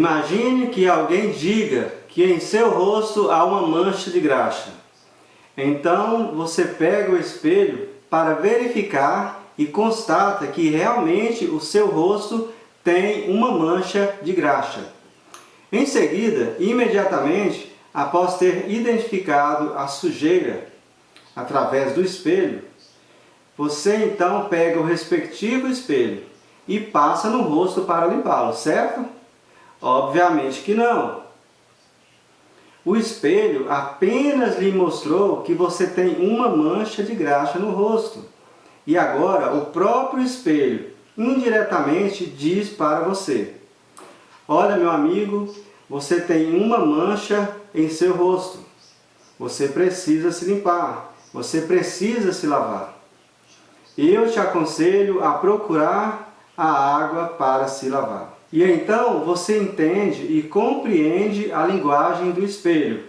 Imagine que alguém diga que em seu rosto há uma mancha de graxa. Então você pega o espelho para verificar e constata que realmente o seu rosto tem uma mancha de graxa. Em seguida, imediatamente, após ter identificado a sujeira através do espelho, você então pega o respectivo espelho e passa no rosto para limpá-lo, certo? Obviamente que não. O espelho apenas lhe mostrou que você tem uma mancha de graxa no rosto. E agora o próprio espelho indiretamente diz para você: olha, meu amigo, você tem uma mancha em seu rosto. Você precisa se limpar. Você precisa se lavar. Eu te aconselho a procurar a água para se lavar. E então você entende e compreende a linguagem do espelho.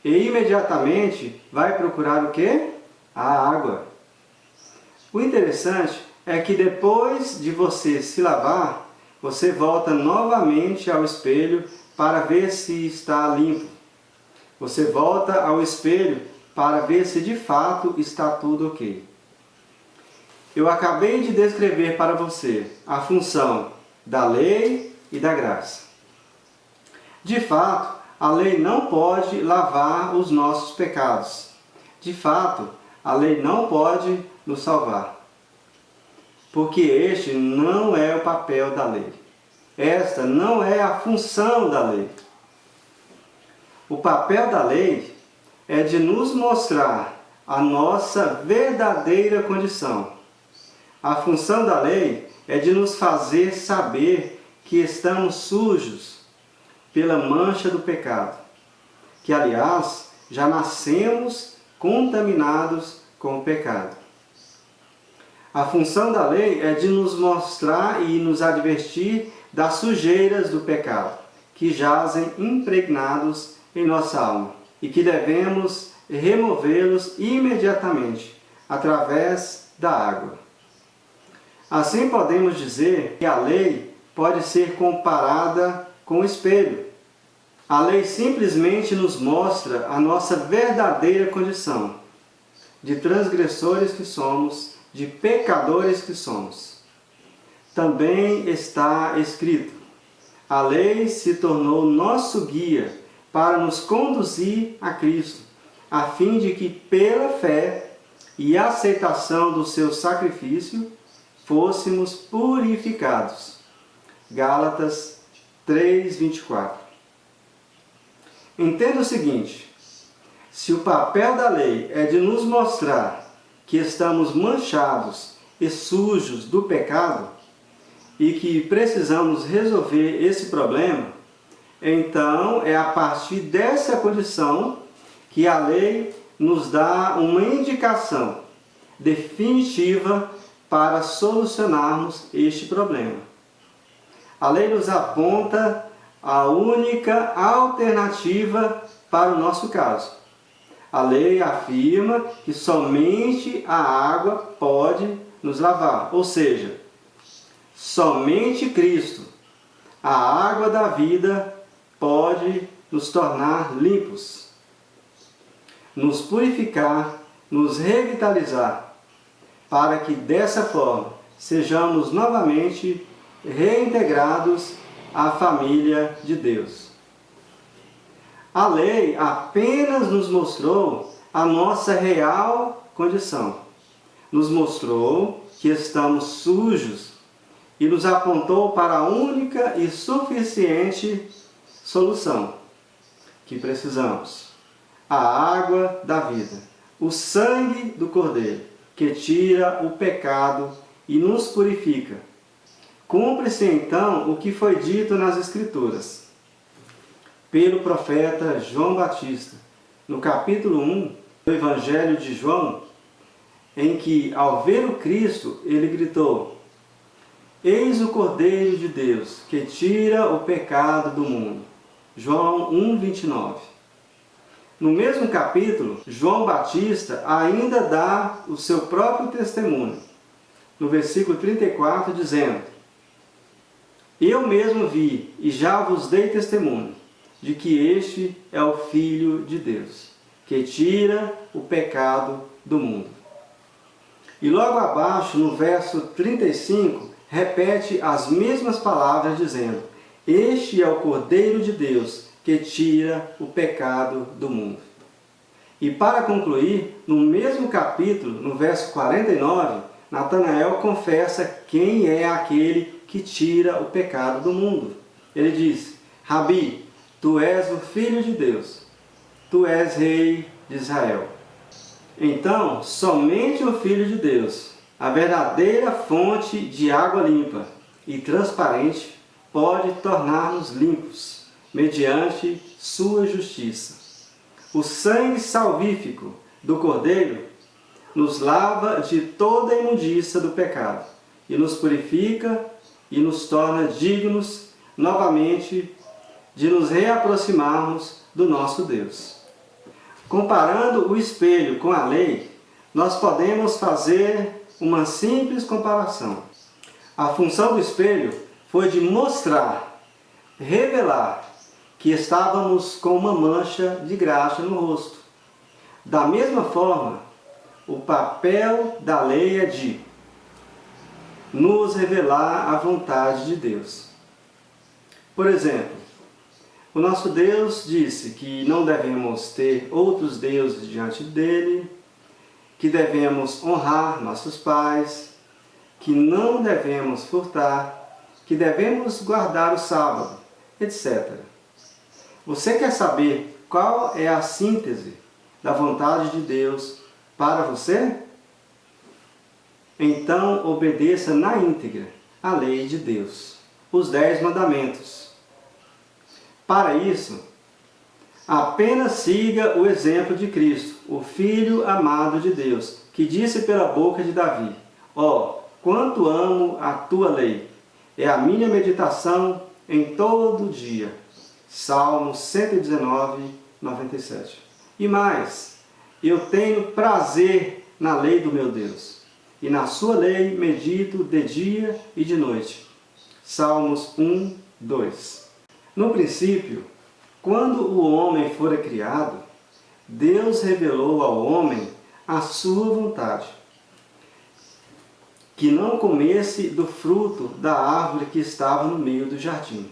E imediatamente vai procurar o quê? A água. O interessante é que depois de você se lavar, você volta novamente ao espelho para ver se está limpo. Você volta ao espelho para ver se de fato está tudo ok. Eu acabei de descrever para você a função da lei e da graça. De fato, a lei não pode lavar os nossos pecados. De fato, a lei não pode nos salvar. Porque este não é o papel da lei. Esta não é a função da lei. O papel da lei é de nos mostrar a nossa verdadeira condição. A função da lei é de nos fazer saber que estamos sujos pela mancha do pecado, que, aliás, já nascemos contaminados com o pecado. A função da lei é de nos mostrar e nos advertir das sujeiras do pecado, que jazem impregnados em nossa alma, e que devemos removê-los imediatamente, através da água. Assim podemos dizer que a lei pode ser comparada com o espelho. A lei simplesmente nos mostra a nossa verdadeira condição de transgressores que somos, de pecadores que somos. Também está escrito: a lei se tornou nosso guia para nos conduzir a Cristo, a fim de que pela fé e aceitação do seu sacrifício fôssemos purificados. Gálatas 3:24. Entenda o seguinte: se o papel da lei é de nos mostrar que estamos manchados e sujos do pecado e que precisamos resolver esse problema, então é a partir dessa condição que a lei nos dá uma indicação definitiva para solucionarmos este problema. A lei nos aponta a única alternativa para o nosso caso. A lei afirma que somente a água pode nos lavar, ou seja, somente Cristo, a água da vida, pode nos tornar limpos, nos purificar, nos revitalizar, para que dessa forma sejamos novamente reintegrados à família de Deus. A lei apenas nos mostrou a nossa real condição. Nos mostrou que estamos sujos e nos apontou para a única e suficiente solução que precisamos: a água da vida, o sangue do Cordeiro, que tira o pecado e nos purifica. Cumpre-se então o que foi dito nas Escrituras pelo profeta João Batista, no capítulo 1 do Evangelho de João, em que, ao ver o Cristo, ele gritou: eis o Cordeiro de Deus, que tira o pecado do mundo. João 1:29. No mesmo capítulo, João Batista ainda dá o seu próprio testemunho, no versículo 34, dizendo: Eu mesmo vi e já vos dei testemunho de que este é o Filho de Deus, que tira o pecado do mundo. E logo abaixo, no verso 35, repete as mesmas palavras, dizendo: Este é o Cordeiro de Deus, que tira o pecado do mundo. E para concluir, no mesmo capítulo, no verso 49, Natanael confessa quem é aquele que tira o pecado do mundo. Ele diz: Rabi, tu és o Filho de Deus, tu és Rei de Israel. Então, somente o Filho de Deus, a verdadeira fonte de água limpa e transparente, pode tornar-nos limpos, mediante sua justiça. O sangue salvífico do Cordeiro nos lava de toda a imundícia do pecado e nos purifica e nos torna dignos novamente de nos reaproximarmos do nosso Deus. Comparando o espelho com a lei, nós podemos fazer uma simples comparação. A função do espelho foi de mostrar, revelar que estávamos com uma mancha de graxa no rosto. Da mesma forma, o papel da lei é de nos revelar a vontade de Deus. Por exemplo, o nosso Deus disse que não devemos ter outros deuses diante dele, que devemos honrar nossos pais, que não devemos furtar, que devemos guardar o sábado, etc. Você quer saber qual é a síntese da vontade de Deus para você? Então obedeça na íntegra a lei de Deus, os 10 mandamentos. Para isso, apenas siga o exemplo de Cristo, o Filho amado de Deus, que disse pela boca de Davi: Ó, quanto amo a tua lei! É a minha meditação em todo dia. Salmo 119, 97. E mais, eu tenho prazer na lei do meu Deus, e na sua lei medito de dia e de noite. Salmos 1, 2. No princípio, quando o homem fora criado, Deus revelou ao homem a sua vontade, que não comesse do fruto da árvore que estava no meio do jardim,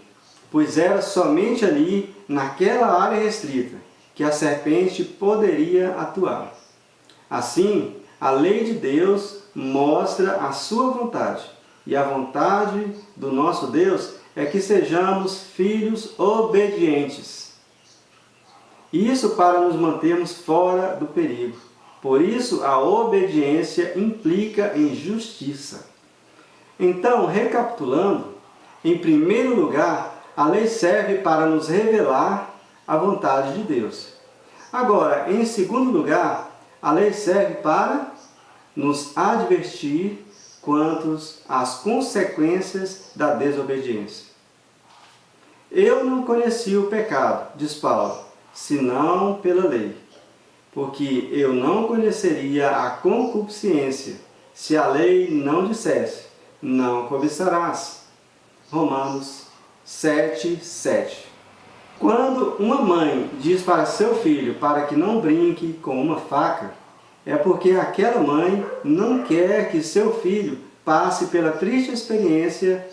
pois era somente ali, naquela área restrita, que a serpente poderia atuar. Assim, a lei de Deus mostra a sua vontade, e a vontade do nosso Deus é que sejamos filhos obedientes. Isso para nos mantermos fora do perigo. Por isso, a obediência implica em justiça. Então, recapitulando, em primeiro lugar, a lei serve para nos revelar a vontade de Deus. Agora, em segundo lugar, a lei serve para nos advertir quanto às consequências da desobediência. Eu não conheci o pecado, diz Paulo, senão pela lei, porque eu não conheceria a concupiscência se a lei não dissesse: não cobiçarás. Romanos 7, 7. Quando uma mãe diz para seu filho para que não brinque com uma faca, é porque aquela mãe não quer que seu filho passe pela triste experiência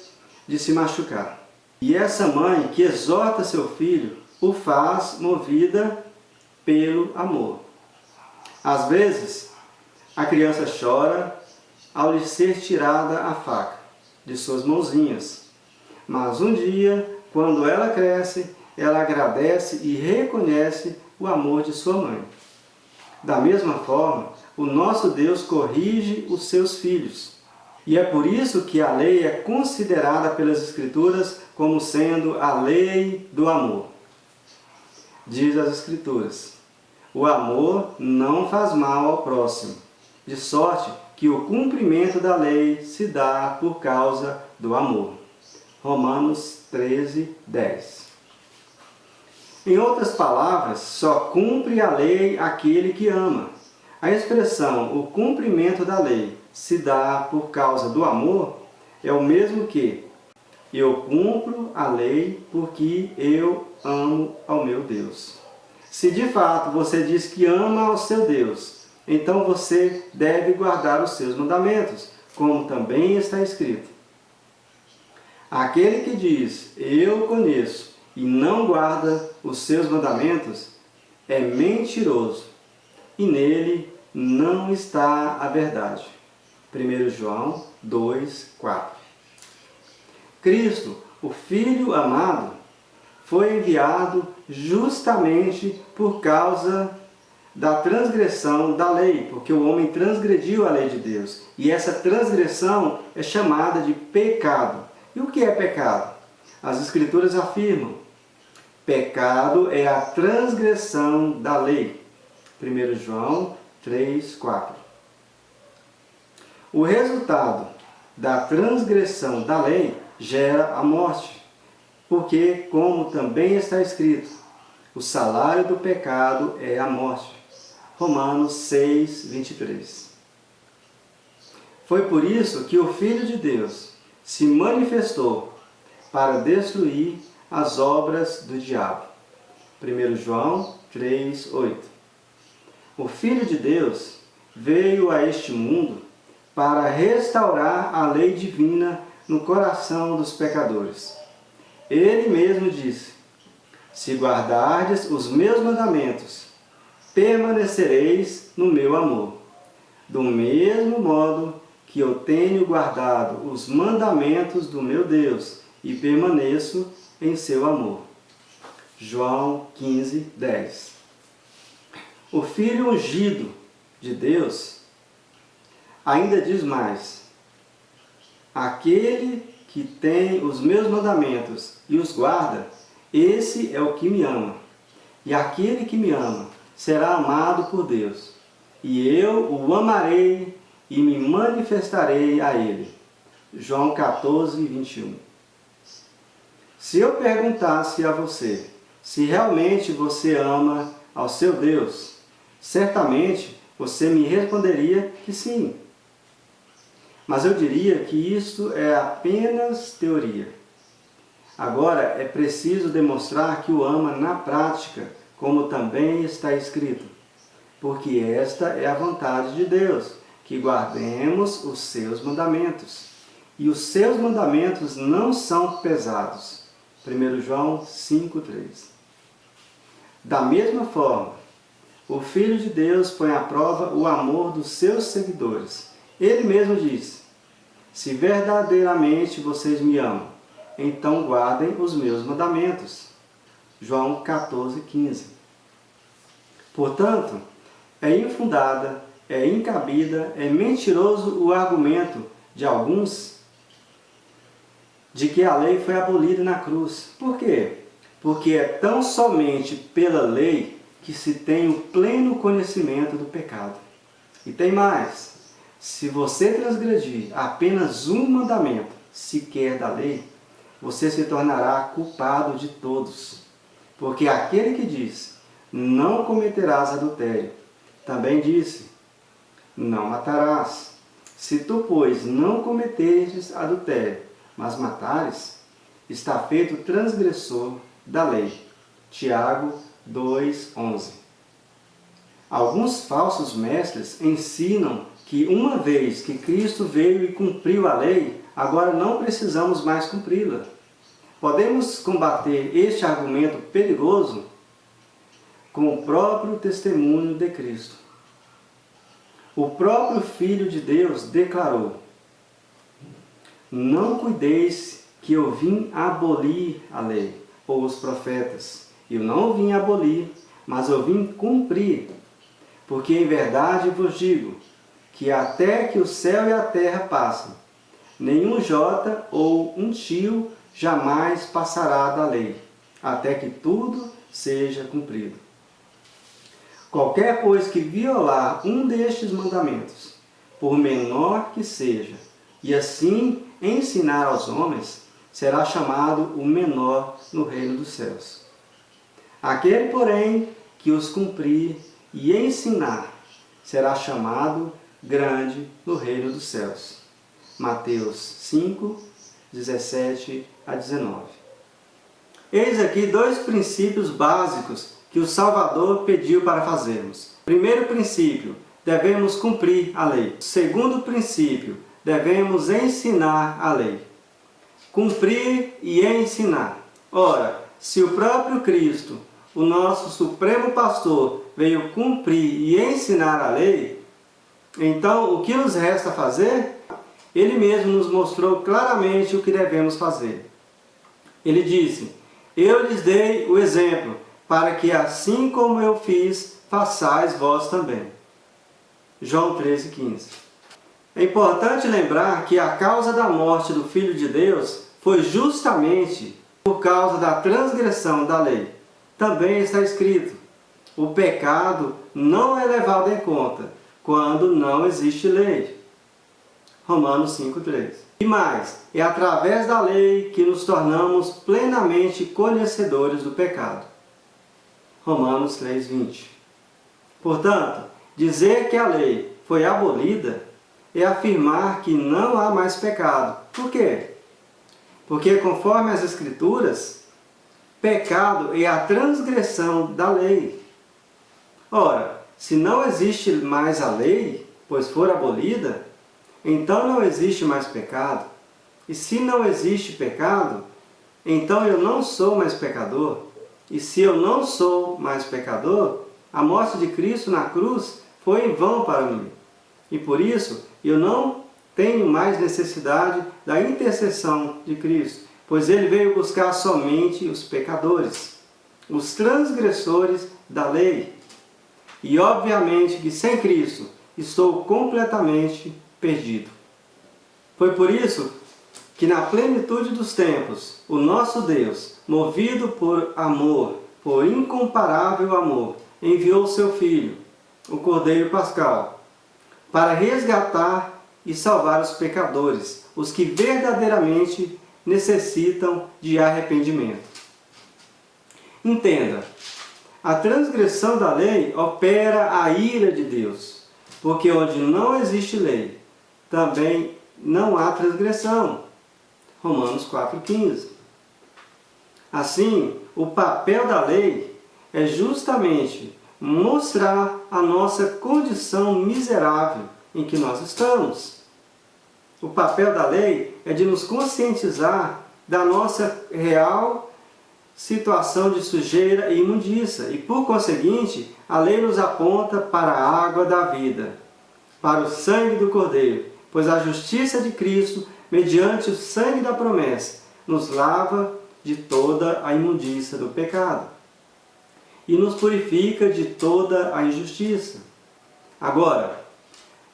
de se machucar. E essa mãe que exorta seu filho o faz movida pelo amor. Às vezes, a criança chora ao lhe ser tirada a faca de suas mãozinhas. Mas um dia, quando ela cresce, ela agradece e reconhece o amor de sua mãe. Da mesma forma, o nosso Deus corrige os seus filhos. E é por isso que a lei é considerada pelas Escrituras como sendo a lei do amor. Diz as Escrituras: o amor não faz mal ao próximo, de sorte que o cumprimento da lei se dá por causa do amor. Romanos 13, 10. Em outras palavras, só cumpre a lei aquele que ama. A expressão o cumprimento da lei se dá por causa do amor é o mesmo que Eu cumpro a lei porque eu amo ao meu Deus. Se de fato você diz que ama ao seu Deus, então você deve guardar os seus mandamentos, como também está escrito. Aquele que diz, eu o conheço, e não guarda os seus mandamentos, é mentiroso, e nele não está a verdade. 1 João 2, 4. Cristo, o Filho amado, foi enviado justamente por causa da transgressão da lei, porque o homem transgrediu a lei de Deus. E essa transgressão é chamada de pecado. E o que é pecado? As Escrituras afirmam: pecado é a transgressão da lei. 1 João 3, 4. O resultado da transgressão da lei gera a morte, porque, como também está escrito, o salário do pecado é a morte. Romanos 6, 23. Foi por isso que o Filho de Deus se manifestou para destruir as obras do diabo. 1 João 3, 8. O Filho de Deus veio a este mundo para restaurar a lei divina no coração dos pecadores. Ele mesmo disse: se guardardes os meus mandamentos, permanecereis no meu amor, do mesmo modo que eu tenho guardado os mandamentos do meu Deus e permaneço em seu amor. João 15, 10. O Filho ungido de Deus ainda diz mais: aquele que tem os meus mandamentos e os guarda, esse é o que me ama. E aquele que me ama será amado por Deus. E eu o amarei e me manifestarei a ele. João 14, 21. Se eu perguntasse a você se realmente você ama ao seu Deus, certamente você me responderia que sim. Mas eu diria que isso é apenas teoria. Agora é preciso demonstrar que o ama na prática, como também está escrito. Porque esta é a vontade de Deus, que guardemos os seus mandamentos. E os seus mandamentos não são pesados. 1 João 5, 3. Da mesma forma, o Filho de Deus põe à prova o amor dos seus seguidores. Ele mesmo diz: se verdadeiramente vocês me amam, então guardem os meus mandamentos. João 14, 15. Portanto, é infundada, é incabida, é mentiroso o argumento de alguns de que a lei foi abolida na cruz. Por quê? Porque é tão somente pela lei que se tem o pleno conhecimento do pecado. E tem mais: se você transgredir apenas um mandamento sequer da lei, você se tornará culpado de todos. Porque aquele que diz, não cometerás adultério, também disse, não matarás. Se tu, pois, não cometeres adultério, mas matares, está feito transgressor da lei. Tiago 2, 11. Alguns falsos mestres ensinam que uma vez que Cristo veio e cumpriu a lei, agora não precisamos mais cumpri-la. Podemos combater este argumento perigoso com o próprio testemunho de Cristo. O próprio Filho de Deus declarou: não cuideis que eu vim abolir a lei, ou os profetas. Eu não vim abolir, mas eu vim cumprir. Porque em verdade vos digo, que até que o céu e a terra passem, nenhum jota ou um tio jamais passará da lei, até que tudo seja cumprido. Qualquer, pois, que violar um destes mandamentos, por menor que seja, e assim ensinar aos homens, será chamado o menor no reino dos céus. Aquele, porém, que os cumprir e ensinar, será chamado grande no reino dos céus. Mateus 5, 17 a 19. Eis aqui dois princípios básicos que o Salvador pediu para fazermos. Primeiro princípio, devemos cumprir a lei. Segundo princípio, devemos ensinar a lei. Cumprir e ensinar. Ora, se o próprio Cristo, o nosso Supremo Pastor, veio cumprir e ensinar a lei, então o que nos resta fazer? Ele mesmo nos mostrou claramente o que devemos fazer. Ele disse: eu lhes dei o exemplo, para que assim como eu fiz, façais vós também. João 13,15. É importante lembrar que a causa da morte do Filho de Deus foi justamente por causa da transgressão da lei. Também está escrito: o pecado não é levado em conta quando não existe lei. Romanos 5,3. E mais, é através da lei que nos tornamos plenamente conhecedores do pecado. Romanos 3,20. Portanto, dizer que a lei foi abolida é afirmar que não há mais pecado. Por quê? Porque, conforme as Escrituras, pecado é a transgressão da lei. Ora, se não existe mais a lei, pois for abolida, então não existe mais pecado. E se não existe pecado, então eu não sou mais pecador. E se eu não sou mais pecador, a morte de Cristo na cruz foi em vão para mim. E por isso eu não tenho mais necessidade da intercessão de Cristo, pois Ele veio buscar somente os pecadores, os transgressores da lei. E obviamente que sem Cristo estou completamente perdido. Foi por isso que na plenitude dos tempos, o nosso Deus, movido por amor, por incomparável amor, enviou o seu Filho, o Cordeiro Pascal, para resgatar e salvar os pecadores, os que verdadeiramente necessitam de arrependimento. Entenda, a transgressão da lei opera a ira de Deus, porque onde não existe lei, também não há transgressão. Romanos 4,15. Assim, o papel da lei é justamente mostrar a nossa condição miserável em que nós estamos. O papel da lei é de nos conscientizar da nossa real situação de sujeira e imundícia, e por conseguinte, a lei nos aponta para a água da vida, para o sangue do Cordeiro, pois a justiça de Cristo, mediante o sangue da promessa, nos lava de toda a imundícia do pecado e nos purifica de toda a injustiça. Agora,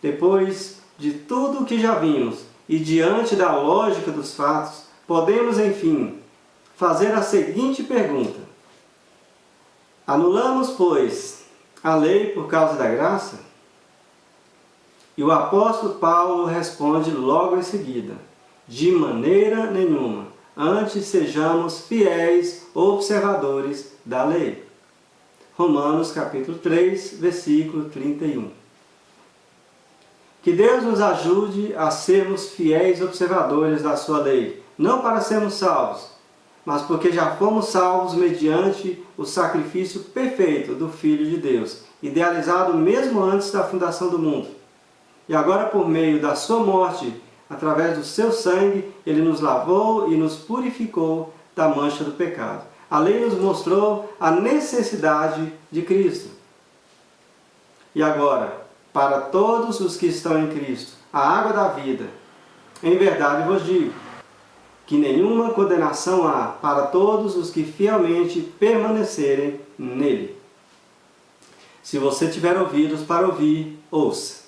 depois de tudo o que já vimos e diante da lógica dos fatos, podemos, enfim, fazer a seguinte pergunta: anulamos, pois, a lei por causa da graça? E o apóstolo Paulo responde logo em seguida: de maneira nenhuma, antes sejamos fiéis observadores da lei. Romanos capítulo 3, versículo 31. Que Deus nos ajude a sermos fiéis observadores da sua lei, não para sermos salvos, mas porque já fomos salvos mediante o sacrifício perfeito do Filho de Deus, idealizado mesmo antes da fundação do mundo. E agora, por meio da sua morte, através do seu sangue, Ele nos lavou e nos purificou da mancha do pecado. A lei nos mostrou a necessidade de Cristo. E agora, para todos os que estão em Cristo, a água da vida, em verdade vos digo, que nenhuma condenação há para todos os que fielmente permanecerem nele. Se você tiver ouvidos para ouvir, ouça.